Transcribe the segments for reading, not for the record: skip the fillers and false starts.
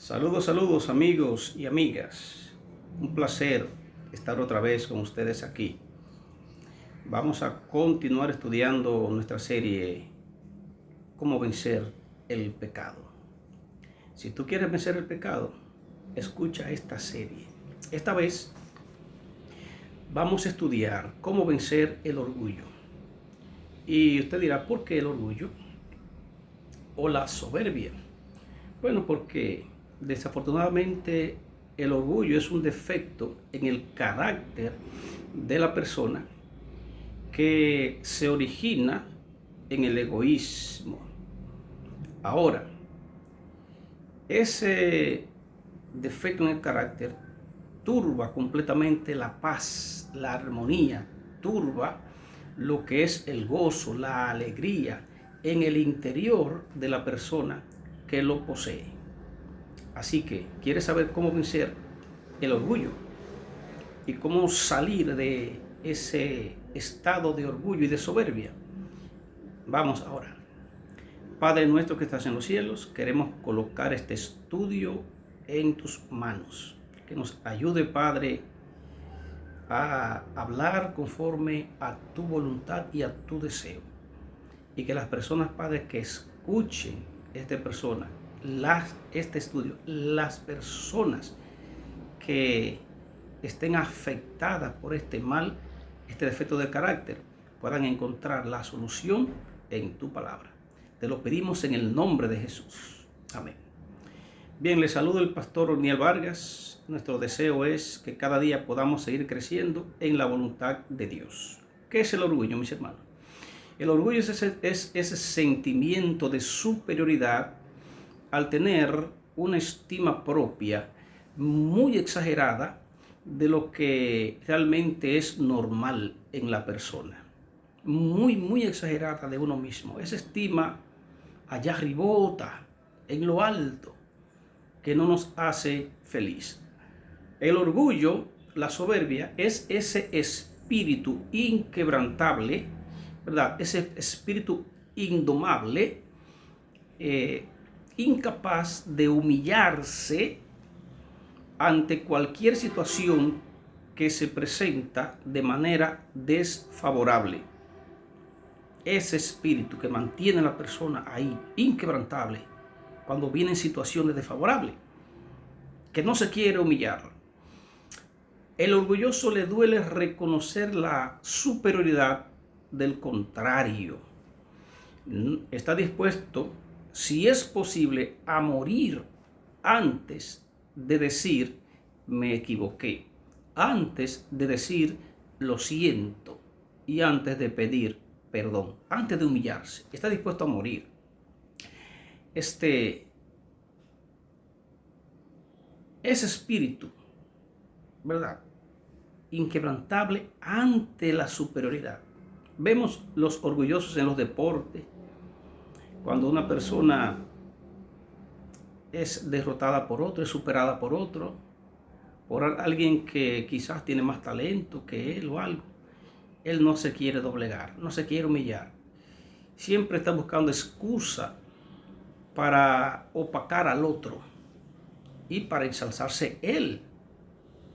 Saludos, saludos amigos y amigas. Un placer estar otra vez con ustedes aquí. Vamos a continuar estudiando nuestra serie Cómo vencer el pecado. Si tú quieres vencer el pecado, escucha esta serie. Esta vez vamos a estudiar cómo vencer el orgullo. Y usted dirá, ¿por qué el orgullo? O la soberbia. Bueno, porque desafortunadamente el orgullo es un defecto en el carácter de la persona que se origina en el egoísmo. Ahora, ese defecto en el carácter turba completamente la paz, la armonía, turba lo que es el gozo, la alegría en el interior de la persona que lo posee. Así que, ¿quieres saber cómo vencer el orgullo y cómo salir de ese estado de orgullo y de soberbia? Vamos a orar. Padre nuestro que estás en los cielos, queremos colocar este estudio en tus manos. Que nos ayude, Padre, a hablar conforme a tu voluntad y a tu deseo. Y que las personas, Padre, que escuchen este estudio, las personas que estén afectadas por este mal, este defecto de carácter, puedan encontrar la solución en tu palabra. Te lo pedimos en el nombre de Jesús. Amén. Bien, les saludo el pastor Orniel Vargas. Nuestro deseo es que cada día podamos seguir creciendo en la voluntad de Dios. ¿Qué es el orgullo, mis hermanos? El orgullo es ese sentimiento de superioridad al tener una estima propia muy exagerada de lo que realmente es normal en la persona. Muy exagerada de uno mismo. Esa estima allá arribota, en lo alto, que no nos hace feliz. El orgullo, la soberbia, es ese espíritu inquebrantable, ¿verdad? Ese espíritu indomable, incapaz de humillarse ante cualquier situación que se presenta de manera desfavorable. Ese espíritu que mantiene a la persona ahí, inquebrantable, cuando vienen situaciones desfavorables, que no se quiere humillar. El orgulloso le duele reconocer la superioridad del contrario. Está dispuesto, si es posible, a morir antes de decir me equivoqué, antes de decir lo siento y antes de pedir perdón, antes de humillarse. Está dispuesto a morir. Ese espíritu, ¿verdad?, inquebrantable ante la superioridad. Vemos los orgullosos en los deportes, cuando una persona es derrotada por otro, es superada por otro, por alguien que quizás tiene más talento que él o algo. Él no se quiere doblegar, no se quiere humillar. Siempre está buscando excusa para opacar al otro y para ensalzarse él.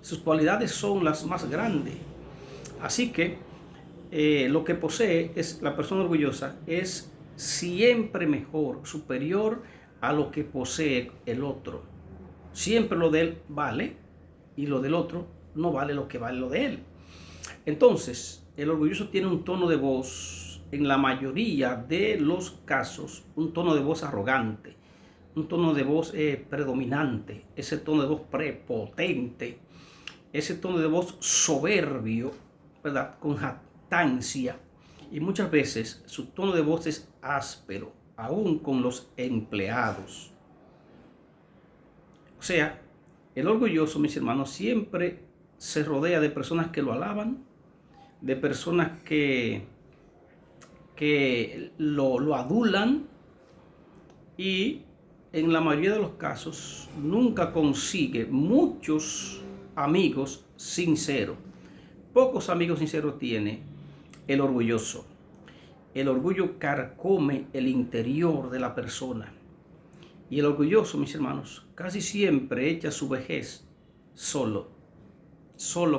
Sus cualidades son las más grandes. Así que lo que posee es la persona orgullosa es siempre mejor, superior a lo que posee el otro. Siempre lo de él vale y lo del otro no vale lo que vale lo de él. Entonces, el orgulloso tiene un tono de voz, en la mayoría de los casos, un tono de voz arrogante, un tono de voz predominante, ese tono de voz prepotente, ese tono de voz soberbio, ¿verdad?, con jactancia, y muchas veces su tono de voz es áspero, aún con los empleados. O sea, el orgulloso, mis hermanos, siempre se rodea de personas que lo alaban, de personas que lo adulan, y en la mayoría de los casos nunca consigue muchos amigos sinceros. Pocos amigos sinceros tiene el orgulloso. El orgullo carcome el interior de la persona Y el orgulloso, mis hermanos, casi siempre echa su vejez solo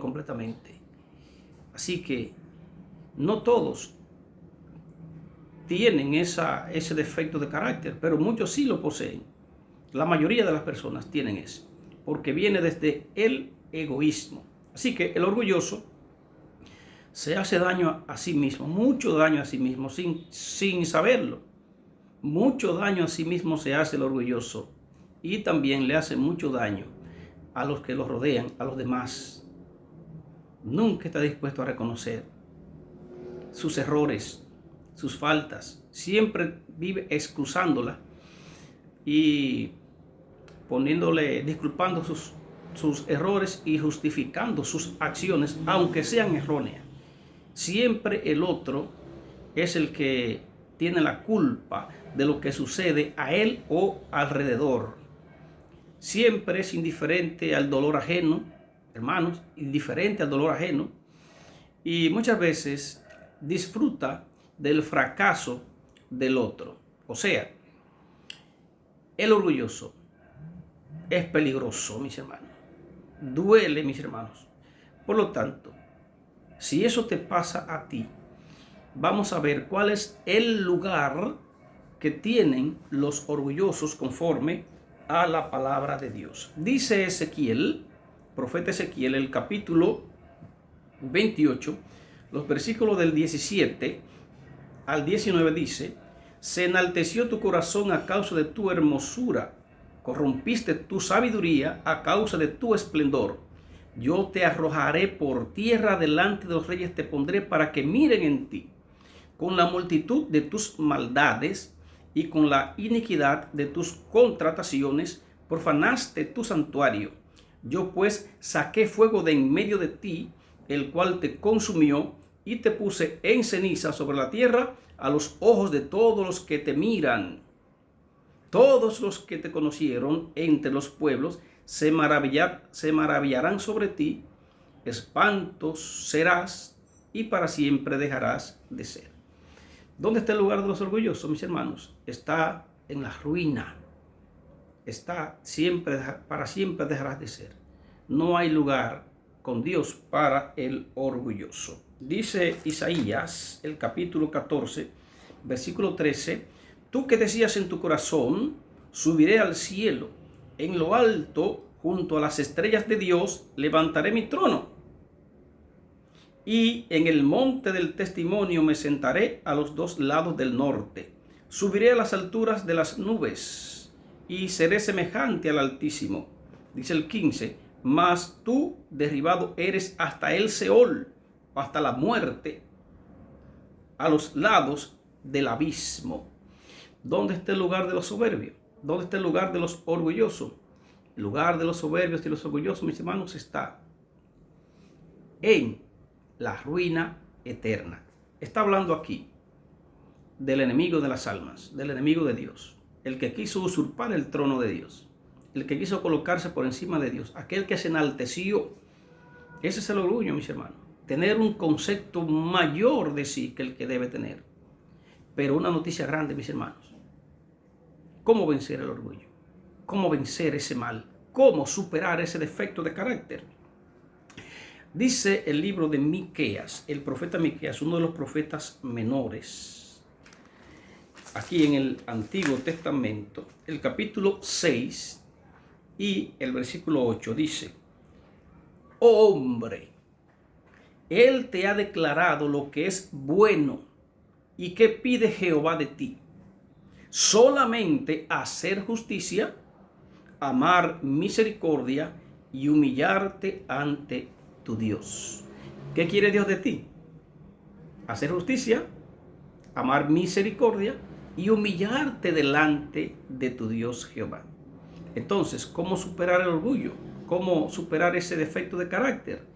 completamente. Así que no todos tienen ese defecto de carácter, pero muchos sí lo poseen. La mayoría de las personas tienen ese, porque viene desde el egoísmo. Así que el orgulloso se hace daño a sí mismo, mucho daño a sí mismo, sin saberlo. Mucho daño a sí mismo se hace el orgulloso, y también le hace mucho daño a los que lo rodean, a los demás. Nunca está dispuesto a reconocer sus errores, sus faltas. Siempre vive excusándola y disculpando sus errores y justificando sus acciones, aunque sean erróneas. Siempre el otro es el que tiene la culpa de lo que sucede a él o alrededor. Siempre es indiferente al dolor ajeno, hermanos, indiferente al dolor ajeno, y muchas veces disfruta del fracaso del otro. O sea, el orgulloso es peligroso, mis hermanos. Duele, mis hermanos. Por lo tanto, si eso te pasa a ti, vamos a ver cuál es el lugar que tienen los orgullosos conforme a la palabra de Dios. Dice Ezequiel, profeta Ezequiel, el capítulo 28, los versículos del 17 al 19 dice: se enalteció tu corazón a causa de tu hermosura, corrompiste tu sabiduría a causa de tu esplendor. Yo te arrojaré por tierra, delante de los reyes te pondré para que miren en ti. Con la multitud de tus maldades y con la iniquidad de tus contrataciones profanaste tu santuario. Yo pues saqué fuego de en medio de ti, el cual te consumió, y te puse en ceniza sobre la tierra a los ojos de todos los que te miran. Todos los que te conocieron entre los pueblos se maravillarán sobre ti, espantos serás y para siempre dejarás de ser. ¿Dónde está el lugar de los orgullosos, mis hermanos? Está en la ruina. Está siempre, para siempre dejarás de ser. No hay lugar con Dios para el orgulloso. Dice Isaías, el capítulo 14, versículo 13: tú que decías en tu corazón, subiré al cielo, en lo alto, junto a las estrellas de Dios, levantaré mi trono. Y en el monte del testimonio me sentaré a los dos lados del norte. Subiré a las alturas de las nubes y seré semejante al Altísimo. Dice el 15: mas tú derribado eres hasta el Seol, hasta la muerte, a los lados del abismo. ¿Dónde está el lugar de los soberbios? ¿Dónde está el lugar de los orgullosos? El lugar de los soberbios y los orgullosos, mis hermanos, está en la ruina eterna. Está hablando aquí del enemigo de las almas, del enemigo de Dios, el que quiso usurpar el trono de Dios, el que quiso colocarse por encima de Dios, aquel que se enalteció. Ese es el orgullo, mis hermanos. Tener un concepto mayor de sí que el que debe tener. Pero una noticia grande, mis hermanos. ¿Cómo vencer el orgullo? ¿Cómo vencer ese mal? ¿Cómo superar ese defecto de carácter? Dice el libro de Miqueas, el profeta Miqueas, uno de los profetas menores, aquí en el Antiguo Testamento, el capítulo 6 y el versículo 8 dice: oh hombre, Él te ha declarado lo que es bueno, y qué pide Jehová de ti: solamente hacer justicia, amar misericordia y humillarte ante tu Dios. ¿Qué quiere Dios de ti? Hacer justicia, amar misericordia y humillarte delante de tu Dios Jehová. Entonces, ¿cómo superar el orgullo? ¿Cómo superar ese defecto de carácter?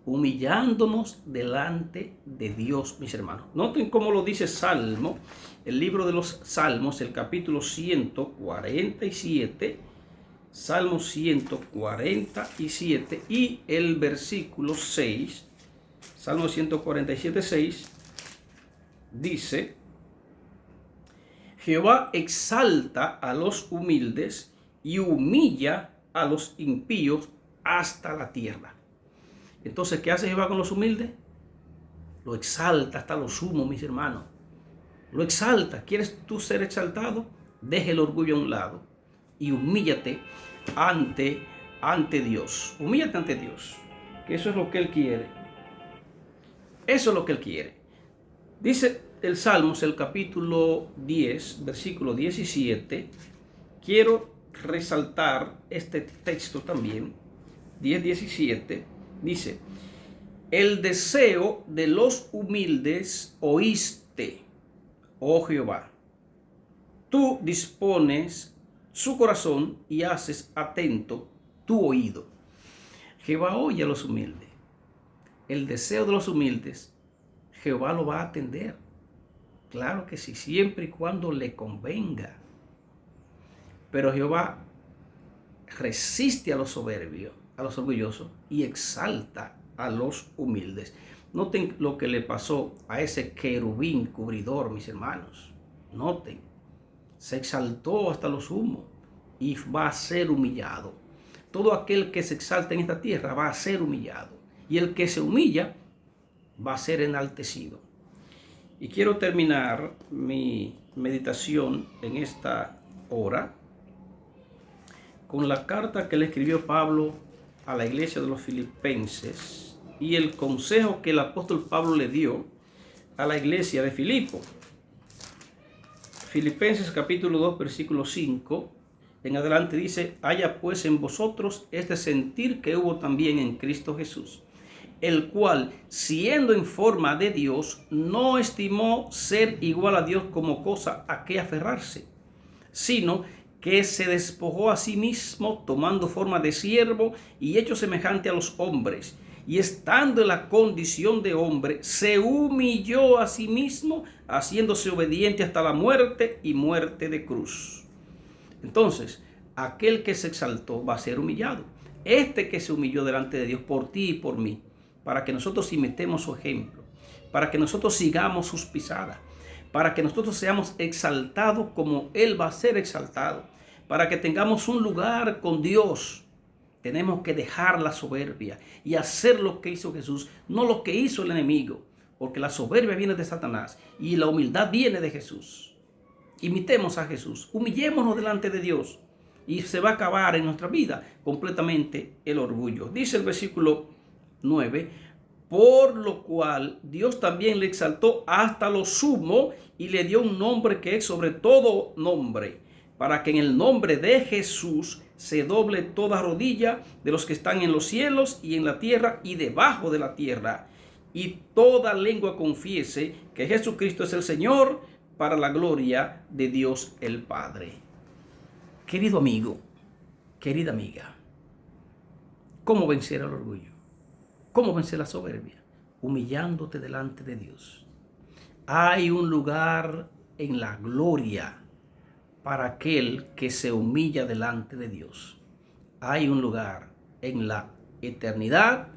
Humillándonos delante de Dios, mis hermanos. Noten cómo lo dice Salmo, el libro de los Salmos, el capítulo 147, Salmo 147 y el versículo 6, Salmo 147, 6, dice: Jehová exalta a los humildes y humilla a los impíos hasta la tierra. Entonces, ¿qué hace Jehová con los humildes? Lo exalta hasta lo sumo, mis hermanos. Lo exalta. ¿Quieres tú ser exaltado? Deja el orgullo a un lado y humíllate ante Dios. Humíllate ante Dios, que eso es lo que Él quiere. Eso es lo que Él quiere. Dice el Salmos, el capítulo 10, versículo 17. Quiero resaltar este texto también. 10:17 dice: el deseo de los humildes oíste, oh Jehová. Tú dispones su corazón y haces atento tu oído. Jehová oye a los humildes. El deseo de los humildes, Jehová lo va a atender. Claro que sí, siempre y cuando le convenga. Pero Jehová resiste a los soberbios, a los orgullosos, y exalta a los humildes. Noten lo que le pasó a ese querubín cubridor, mis hermanos. Noten, se exaltó hasta lo sumo y va a ser humillado. Todo aquel que se exalta en esta tierra va a ser humillado, y el que se humilla va a ser enaltecido. Y quiero terminar mi meditación en esta hora con la carta que le escribió Pablo a la iglesia de los Filipenses y el consejo que el apóstol Pablo le dio a la iglesia de Filipo. Filipenses capítulo 2, versículo 5 en adelante dice: haya pues en vosotros este sentir que hubo también en Cristo Jesús, el cual, siendo en forma de Dios, no estimó ser igual a Dios como cosa a que aferrarse, sino que se despojó a sí mismo, tomando forma de siervo y hecho semejante a los hombres, y estando en la condición de hombre, se humilló a sí mismo, haciéndose obediente hasta la muerte y muerte de cruz. Entonces, aquel que se exaltó va a ser humillado. Este que se humilló delante de Dios por ti y por mí, para que nosotros imitemos su ejemplo, para que nosotros sigamos sus pisadas, para que nosotros seamos exaltados como Él va a ser exaltado, para que tengamos un lugar con Dios. Tenemos que dejar la soberbia y hacer lo que hizo Jesús, no lo que hizo el enemigo, porque la soberbia viene de Satanás y la humildad viene de Jesús. Imitemos a Jesús, humillémonos delante de Dios y se va a acabar en nuestra vida completamente el orgullo. Dice el versículo 9: por lo cual Dios también le exaltó hasta lo sumo y le dio un nombre que es sobre todo nombre, para que en el nombre de Jesús se doble toda rodilla de los que están en los cielos y en la tierra y debajo de la tierra, y toda lengua confiese que Jesucristo es el Señor, para la gloria de Dios el Padre. Querido amigo, querida amiga, ¿cómo vencer el orgullo? ¿Cómo vencer la soberbia? Humillándote delante de Dios. Hay un lugar en la gloria para aquel que se humilla delante de Dios. Hay un lugar en la eternidad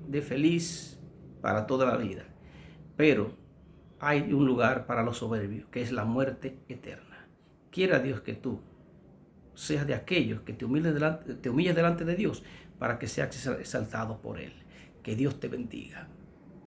de feliz para toda la vida. Pero hay un lugar para los soberbios, que es la muerte eterna. Quiera Dios que tú seas de aquellos que te humilles delante de Dios para que seas exaltado por Él. Que Dios te bendiga.